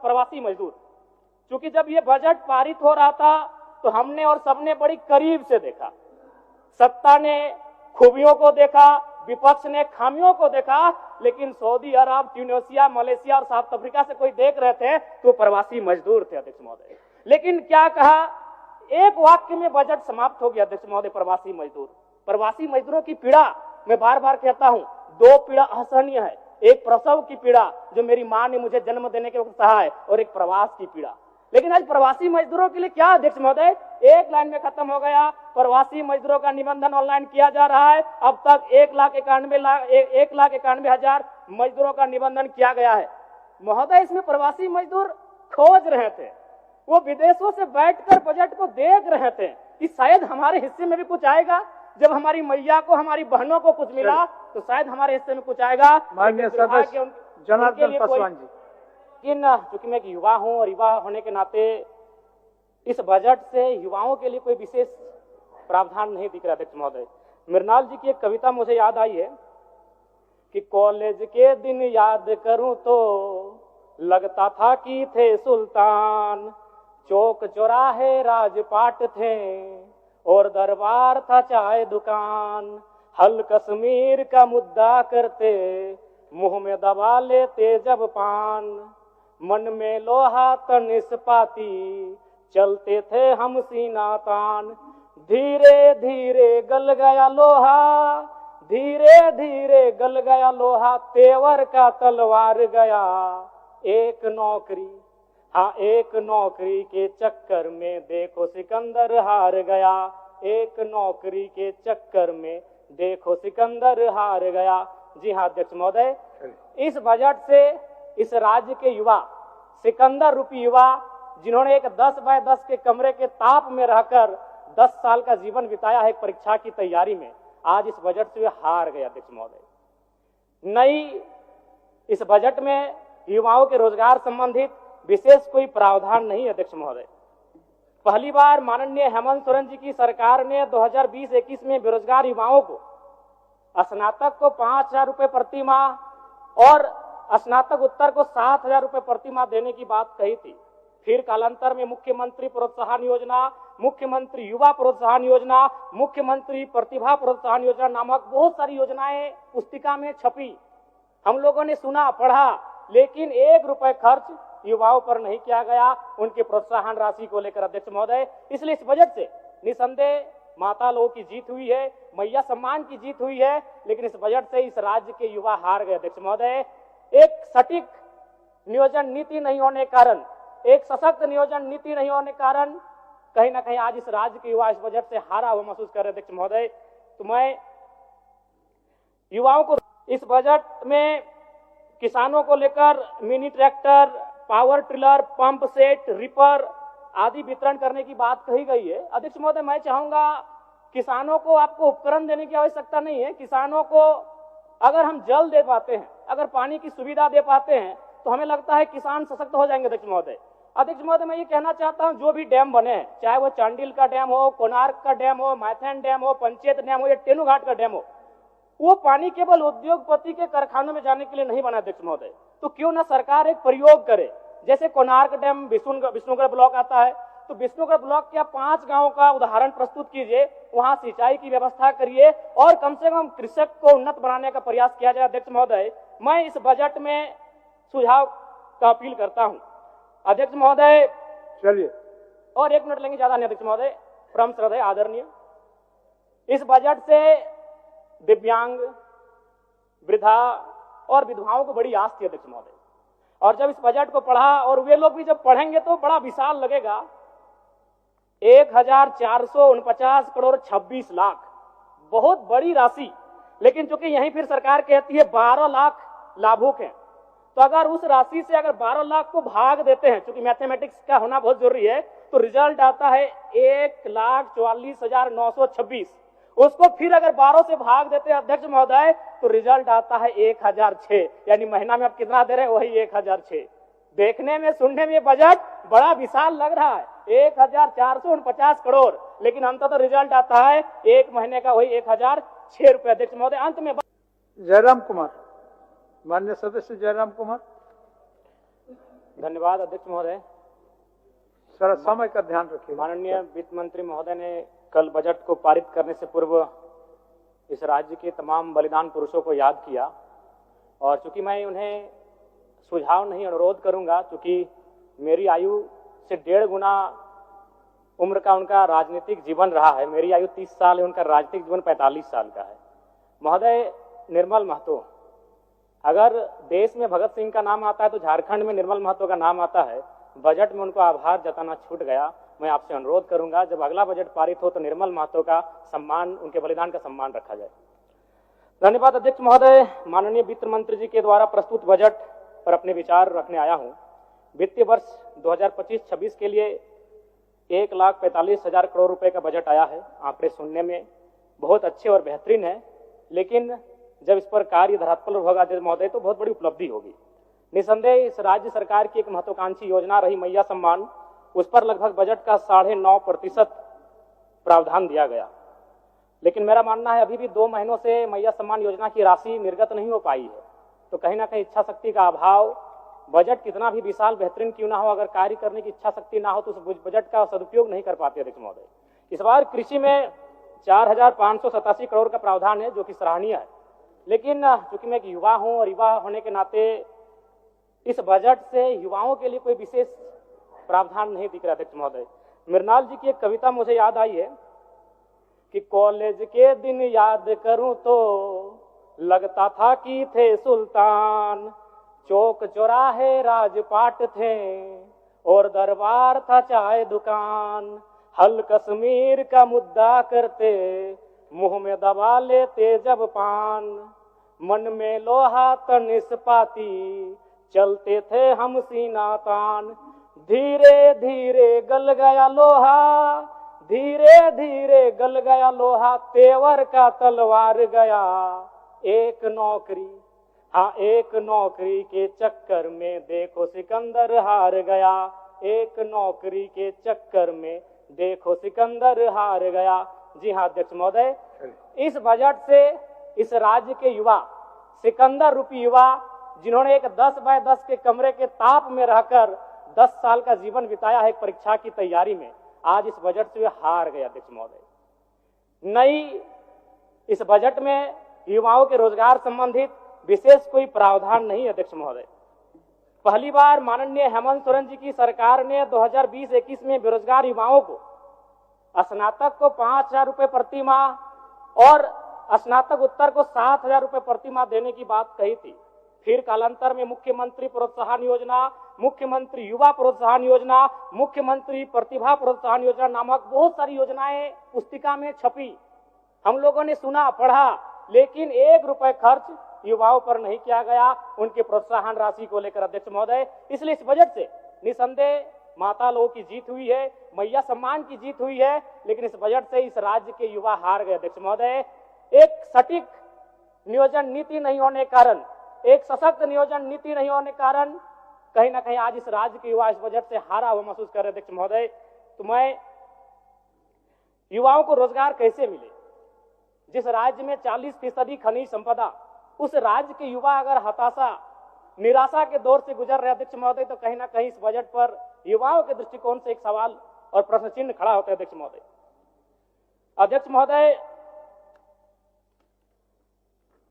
प्रवासी मजदूर। क्योंकि जब ये बजट पारित हो रहा था तो हमने और सबने बड़ी करीब से देखा, सत्ता ने खूबियों को देखा, विपक्ष ने खामियों को देखा, लेकिन सऊदी अरब, ट्यूनीशिया, मलेशिया और साउथ अफ्रीका से कोई देख रहे थे तो प्रवासी मजदूर थे अध्यक्ष महोदय। लेकिन क्या कहा, एक वाक्य में बजट समाप्त हो गया अध्यक्ष महोदय। प्रवासी मजदूरों की पीड़ा मैं बार बार कहता हूं, दो पीड़ा असहनीय है। एक प्रसव की पीड़ा जो मेरी मां ने मुझे जन्म देने के वक्त सहा है, और एक प्रवास की पीड़ा। लेकिन आज प्रवासी मजदूरों के लिए क्या अध्यक्ष महोदय, एक लाइन में खत्म हो गया। प्रवासी मजदूरों का निबंधन ऑनलाइन किया जा रहा है। अब तक 1,91,000 मजदूरों का निबंधन किया गया है। महोदय, इसमें प्रवासी मजदूर खोज रहे थे, वो विदेशों से बैठकर बजट को देख रहे थे कि शायद हमारे हिस्से में भी कुछ आएगा। जब हमारी मैया को, हमारी बहनों को कुछ मिला तो शायद हमारे हिस्से में कुछ आएगा। माननीय सदस्य जनार्दन पासवान जी। चूंकि मैं एक युवा हूं और युवा होने के नाते इस बजट से युवाओं के लिए कोई विशेष प्रावधान नहीं दिख रहा अध्यक्ष महोदय। मृणाल जी की एक कविता मुझे याद आई है कि कॉलेज के दिन याद करूं तो लगता था कि थे सुल्तान, चौक चौराहे राजपाट थे और दरबार था चाय दुकान। हल कश्मीर का मुद्दा करते, मुंह में दबा लेते जब पान। मन में लोहा तन इस्पाती, चलते थे हम सीना तान। धीरे धीरे गल गया लोहा, धीरे धीरे गल गया लोहा, तेवर का तलवार गया। एक नौकरी, हाँ एक नौकरी के चक्कर में देखो सिकंदर हार गया। एक नौकरी के चक्कर में देखो सिकंदर हार गया। जी हाँ अध्यक्ष महोदय, इस बजट से इस राज्य के युवा, सिकंदर रूपी युवा, जिन्होंने एक 10 बाय 10 के कमरे के ताप में रहकर 10 साल का जीवन बिताया है परीक्षा की तैयारी में, आज इस बजट से वे हार गए अध्यक्ष महोदय। नई इस बजट में युवाओं के रोजगार संबंधित विशेष कोई प्रावधान नहीं अध्यक्ष महोदय। पहली बार माननीय हेमंत सोरेन जी की सरकार ने 2020-21 में बेरोजगार युवाओं को, स्नातक को 5,000 रुपए प्रति माह और स्नातक उत्तर को 7,000 रुपए प्रति माह देने की बात कही थी। फिर कालांतर में मुख्यमंत्री प्रोत्साहन योजना, मुख्यमंत्री युवा प्रोत्साहन योजना, मुख्यमंत्री प्रतिभा प्रोत्साहन योजना नामक बहुत सारी योजनाएं पुस्तिका में छपी। हम लोगों ने सुना, पढ़ा, लेकिन 1 रुपए खर्च युवाओं पर नहीं किया गया उनके प्रोत्साहन राशि को लेकर अध्यक्ष महोदय। इसलिए इस बजट से निसंदेह माता लोगों की जीत हुई है, मैया सम्मान की जीत हुई है, लेकिन इस बजट से इस राज्य के युवा हार गए अध्यक्ष महोदय। एक सटीक नियोजन नीति नहीं होने के कारण, एक सशक्त नियोजन नीति नहीं होने के कारण कहीं ना कहीं आज इस राज्य के युवा इस बजट से हारा हुआ महसूस कर रहे अध्यक्ष महोदय। तो मैं युवाओं को इस बजट में किसानों को लेकर mini tractor, power tiller, pump set, ripper आदि वितरण करने की बात कही गई है। अध्यक्ष महोदय, मैं चाहूंगा किसानों को आपको उपकरण देने की आवश्यकता नहीं है। किसानों को अगर हम जल दे पाते हैं, अगर पानी की सुविधा दे पाते हैं, तो हमें लगता है किसान सशक्त हो जाएंगे अध्यक्ष महोदय। अध्यक्ष महोदय, मैं ये कहना चाहता हूं, जो भी डैम बने हैं, चाहे वो चांडिल का डैम हो, कोणार्क का डैम हो, मैथन डैम हो, पंचेत डैम हो या टेनूघाट का डैम हो, वो पानी केवल उद्योगपति के कारखानों में जाने के लिए नहीं बना अध्यक्ष महोदय। तो क्यों ना सरकार एक प्रयोग करे, जैसे कोणार्क डैम विष्णुगढ़ ब्लॉक आता है, तो विष्णुगढ़ ब्लॉक के 5 गांवों का उदाहरण प्रस्तुत कीजिए, वहां सिंचाई की व्यवस्था करिए और कम से कम कृषक को उन्नत बनाने का प्रयास किया जाए। अध्यक्ष महोदय, मैं इस बजट में सुझाव का अपील करता हूं अध्यक्ष महोदय। चलिए, और 1 मिनट लेंगे, ज्यादा नहीं अध्यक्ष महोदय। परम श्रद्धेय आदरणीय, इस बजट से दिव्यांग, वृद्धा और विधवाओं को बड़ी आस थी अध्यक्ष महोदय, और जब इस बजट को पढ़ा, और वे लोग भी जब पढ़ेंगे तो बड़ा विशाल लगेगा। 1,449 करोड़ 26 लाख, बहुत बड़ी राशि। लेकिन चूंकि यहीं फिर सरकार कहती है 12 लाख लाभुक हैं, तो अगर उस राशि से अगर 12 लाख को भाग देते हैं, चूंकि मैथमेटिक्स का होना बहुत जरूरी है, तो रिजल्ट आता है 1,44,926। उसको फिर अगर 12 से भाग देते हैं अध्यक्ष महोदय, तो रिजल्ट आता है 1,006। यानी महीना में आप कितना दे रहे हैं, वही 1,006। देखने में, सुनने में बजट बड़ा विशाल लग रहा है, 1,449 करोड़, लेकिन अंततः रिजल्ट आता है एक महीने का वही 1,006 रुपए अध्यक्ष महोदय। अंत में जयराम कुमार, माननीय सदस्य जयराम कुमार। धन्यवाद अध्यक्ष महोदय। सर समय का ध्यान रखिए। माननीय वित्त मंत्री महोदय ने कल बजट को पारित करने से पूर्व इस राज्य के तमाम बलिदान पुरुषों को याद किया, और चूंकि मैं उन्हें सुझाव नहीं अनुरोध करूंगा, चूंकि मेरी आयु से 1.5 गुना उम्र का उनका राजनीतिक जीवन रहा है। मेरी आयु 30 साल है, उनका राजनीतिक जीवन 45 साल का है। महोदय, निर्मल महतो, अगर देश में भगत सिंह का नाम आता है तो झारखंड में निर्मल महतो का नाम आता है। बजट में उनको आभार जताना छूट गया। मैं आपसे अनुरोध करूंगा, जब अगला बजट पारित हो तो निर्मल महतो का सम्मान, उनके बलिदान का सम्मान रखा जाए। धन्यवाद अध्यक्ष महोदय। माननीय वित्त मंत्री जी के द्वारा प्रस्तुत बजट पर अपने विचार रखने आया हूं। वित्तीय वर्ष 2025-26 के लिए 1,45,000 करोड़ रुपए का बजट आया है। आंकड़े सुनने में बहुत अच्छे और बेहतरीन है, लेकिन जब इस पर कार्य धरातल पर होगा महोदय तो बहुत बड़ी उपलब्धि होगी। निसंदेह इस राज्य सरकार की एक महत्वाकांक्षी योजना रही मैया सम्मान, उस पर लगभग बजट का 9.5% प्रावधान दिया गया। लेकिन मेरा मानना है अभी भी 2 महीनों से मैया सम्मान योजना की राशि निर्गत नहीं हो पाई है। तो कहीं ना कहीं इच्छा शक्ति का अभाव, बजट कितना भी विशाल बेहतरीन क्यों ना हो, अगर कार्य करने की इच्छा शक्ति ना हो तो उस बजट का सदुपयोग नहीं कर पाते अध्यक्ष महोदय। इस बार कृषि में 4,587 करोड़ का प्रावधान है, जो कि सराहनीय है। लेकिन चूंकि मैं एक युवा हूं और युवा होने के नाते इस बजट से युवाओं के लिए कोई विशेष प्रावधान नहीं दिख रहा अध्यक्ष महोदय। मृणाल जी की एक कविता मुझे याद आई है कि कॉलेज के दिन याद करूं तो लगता था कि थे सुल्तान, चौक चौराहे राजपाट थे और दरबार था चाय दुकान, हल कश्मीर का मुद्दा करते मुंह में दबा लेते जब पान, मन में लोहा तन इस्पाती चलते थे हम सीना तान, धीरे धीरे गल गया लोहा, धीरे धीरे गल गया लोहा, तेवर का तलवार गया, एक नौकरी, हाँ एक नौकरी के चक्कर में देखो सिकंदर हार गया, एक नौकरी के चक्कर में देखो सिकंदर हार गया। जी हाँ अध्यक्ष महोदय, इस बजट से इस राज्य के युवा, सिकंदर रूपी युवा, जिन्होंने एक 10 बाय 10 के कमरे के ताप में रहकर 10 साल का जीवन बिताया है एक परीक्षा की तैयारी में, आज इस बजट से वे हार गए अध्यक्ष महोदय। नई इस बजट में युवाओं के रोजगार संबंधित विशेष कोई प्रावधान नहीं अध्यक्ष महोदय। पहली बार माननीय हेमंत सोरेन जी की सरकार ने 2020-21 में बेरोजगार युवाओं को, स्नातक को 5,000 रुपए प्रति माह और स्नातक उत्तर को 7,000 रुपए प्रति माह देने की बात कही थी। फिर कालांतर में मुख्यमंत्री प्रोत्साहन योजना, मुख्यमंत्री युवा प्रोत्साहन योजना, मुख्यमंत्री प्रतिभा प्रोत्साहन योजना नामक बहुत सारी योजनाएं पुस्तिका में छपी। हम लोगों ने सुना, पढ़ा, लेकिन 1 रुपए खर्च युवाओं पर नहीं किया गया उनके प्रोत्साहन राशि को लेकर अध्यक्ष महोदय। इसलिए इस बजट से निसंदेह माता लोगों की जीत हुई है, मैया सम्मान की जीत हुई है, लेकिन इस बजट से इस राज्य के युवा हार गए अध्यक्ष महोदय। एक सटीक नियोजन नीति नहीं होने के कारण, एक सशक्त नियोजन नीति नहीं होने के कारण कहीं ना कहीं आज इस राज्य के युवा इस बजट से हारा हुआ महसूस कर रहे अध्यक्ष महोदय। तो मैं युवाओं को रोजगार कैसे मिले? जिस राज्य में 40% खनिज संपदा, उस राज्य के युवा अगर हताशा, निराशा के दौर से गुजर रहे अध्यक्ष महोदय, तो कहीं ना कहीं इस बजट पर युवाओं के दृष्टिकोण से एक सवाल और प्रश्न चिन्ह खड़ा होता है अध्यक्ष महोदय। अध्यक्ष महोदय,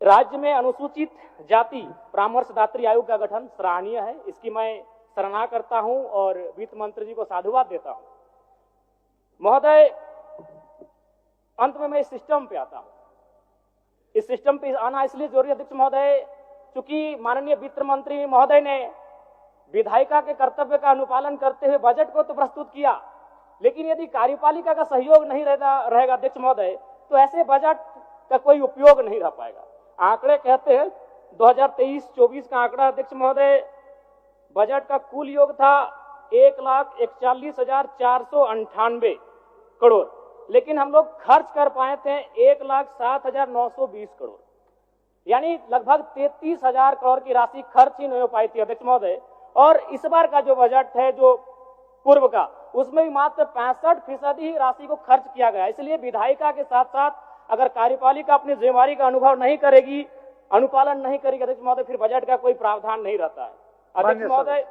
राज्य में अनुसूचित जाति परामर्शदात्री आयोग का गठन सराहनीय है, इसकी मैं सराहना करता हूं और वित्त मंत्री जी को साधुवाद देता हूं। महोदय, अंत में मैं इस सिस्टम पे आता हूं। इस सिस्टम पे आना इसलिए जरूरी अध्यक्ष महोदय, चूंकि माननीय वित्त मंत्री महोदय ने विधायिका के कर्तव्य का अनुपालन करते हुए बजट को तो प्रस्तुत किया, लेकिन यदि कार्यपालिका का सहयोग नहीं रहेगा अध्यक्ष महोदय, तो ऐसे बजट का कोई उपयोग नहीं रह पाएगा। आंकड़े कहते हैं 2023-24 का आंकड़ा अध्यक्ष महोदय, बजट का कुल योग था 1,41,498 करोड़, लेकिन हम लोग खर्च कर पाए थे 1,07,920 करोड़, यानी लगभग 33,000 करोड़ की राशि खर्च ही नहीं हो पाई थी अध्यक्ष महोदय। और इस बार का जो बजट है, जो पूर्व का, उसमें भी मात्र 65% ही राशि को खर्च किया गया। इसलिए विधायिका के साथ साथ अगर कार्यपालिका अपनी जिम्मेवारी का अनुभव नहीं करेगी, अनुपालन नहीं करेगी अध्यक्ष महोदय, फिर बजट का कोई प्रावधान नहीं रहता है। अध्यक्ष महोदय,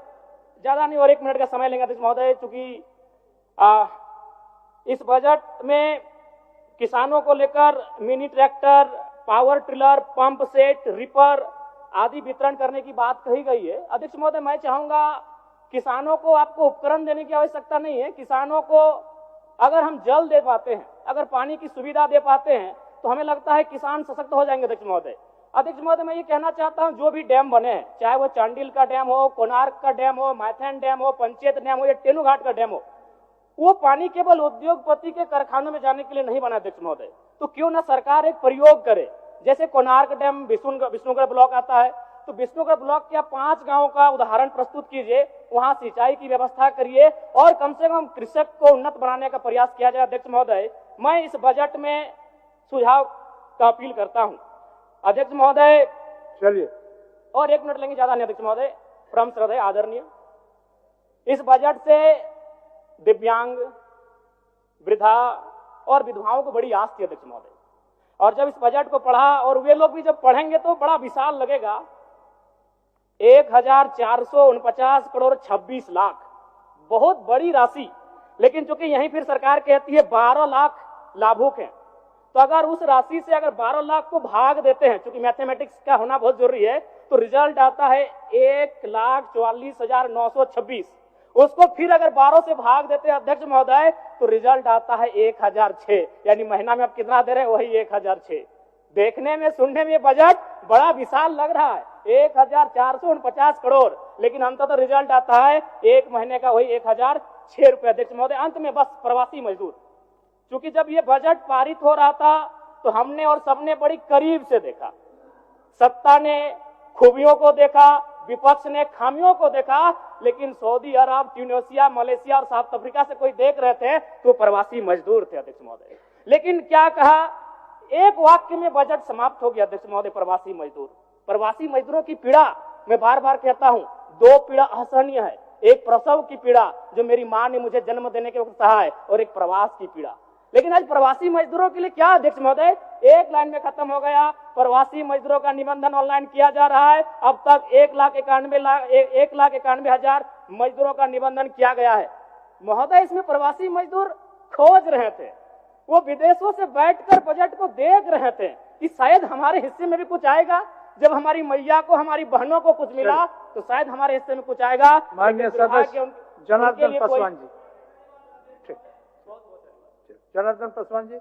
ज्यादा नहीं और 1 मिनट का समय लेंगे अध्यक्ष महोदय, चूंकि इस बजट में किसानों को लेकर mini tractor, power tiller, pump set, ripper आदि वितरण करने की बात कही गई है। अध्यक्ष महोदय, मैं चाहूंगा किसानों को आपको उपकरण देने की आवश्यकता नहीं है। किसानों को अगर हम जल दे पाते हैं, अगर पानी की सुविधा दे पाते हैं, तो हमें लगता है किसान सशक्त हो जाएंगे। अध्यक्ष महोदय, मैं ये कहना चाहता हूं, जो भी डैम बने हैं, चाहे वो चांडिल का डैम हो, कोणार्क का डैम हो, मैथन डैम हो, पंचेत डैम हो या टेनूघाट का डैम हो, वो पानी केवल उद्योगपति के कारखानों में जाने के लिए नहीं बना। अध्यक्ष महोदय, तो क्यों ना सरकार एक प्रयोग करे, जैसे कोणार्क डैम विष्णुगढ़ ब्लॉक आता है, तो विष्णुगढ़ ब्लॉक के 5 गांवों का उदाहरण प्रस्तुत कीजिए, वहां सिंचाई की व्यवस्था करिए और कम से कम कृषक को उन्नत बनाने का प्रयास किया जाए। अध्यक्ष महोदय, मैं इस बजट में सुझाव का अपील करता हूं। अध्यक्ष महोदय, चलिए और 1 मिनट लेंगे, ज्यादा नहीं अध्यक्ष महोदय, परम श्रद्धेय आदरणीय, इस बजट से दिव्यांग, वृद्धा और विधवाओं को बड़ी आस थी। अध्यक्ष महोदय, और जब इस बजट को पढ़ा, और वे लोग भी जब पढ़ेंगे तो बड़ा विशाल लगेगा, 1449 करोड़ 26 लाख, बहुत बड़ी राशि। लेकिन चूंकि यहीं फिर सरकार कहती है 12 लाख लाभुक हैं, तो अगर उस राशि से अगर 12 लाख को भाग देते हैं, चूंकि मैथमेटिक्स का होना बहुत जरूरी है, तो रिजल्ट आता है 1,44,926। उसको फिर अगर 12 से भाग देते हैं अध्यक्ष महोदय, तो रिजल्ट आता है 1006, यानी महीना में आप कितना दे रहे हैं, वही 1006। देखने में, सुनने में बजट बड़ा विशाल लग रहा है, 1449 करोड़, लेकिन अंततः रिजल्ट आता है 1 महीने का वही 1006 रुपए। अध्यक्ष महोदय, अंत में बस प्रवासी मजदूर, क्योंकि जब ये बजट पारित हो रहा था तो हमने और सबने बड़ी करीब से देखा, सत्ता ने खूबियों को देखा, विपक्ष ने खामियों को देखा, लेकिन सऊदी अरब, ट्यूनीशिया, मलेशिया और साउथ अफ्रीका से कोई देख रहे थे तो प्रवासी मजदूर थे। अध्यक्ष महोदय, लेकिन क्या कहा, एक वाक्य में बजट समाप्त हो गया। अध्यक्ष महोदय, प्रवासी मजदूरों की पीड़ा, मैं बार बार कहता हूं, 2 पीड़ा असहनीय है, एक प्रसव की पीड़ा जो मेरी मां ने मुझे जन्म देने के वक्त सहा है, और एक प्रवास की पीड़ा। लेकिन आज प्रवासी मजदूरों के लिए क्या अध्यक्ष महोदय, एक लाइन में खत्म हो गया। प्रवासी मजदूरों का निबंधन ऑनलाइन किया जा रहा है, अब तक 1,91,000 मजदूरों का निबंधन किया गया है। महोदय, इसमें प्रवासी मजदूर खोज रहे थे, वो विदेशों से बैठकर बजट को देख रहे थे कि शायद हमारे हिस्से में भी कुछ आएगा। जब हमारी मैया को, हमारी बहनों को कुछ मिला, तो शायद हमारे हिस्से में कुछ आएगा। माननीय सदस्य जनार्दन पासवान जी, जनार्दन पासवान जी।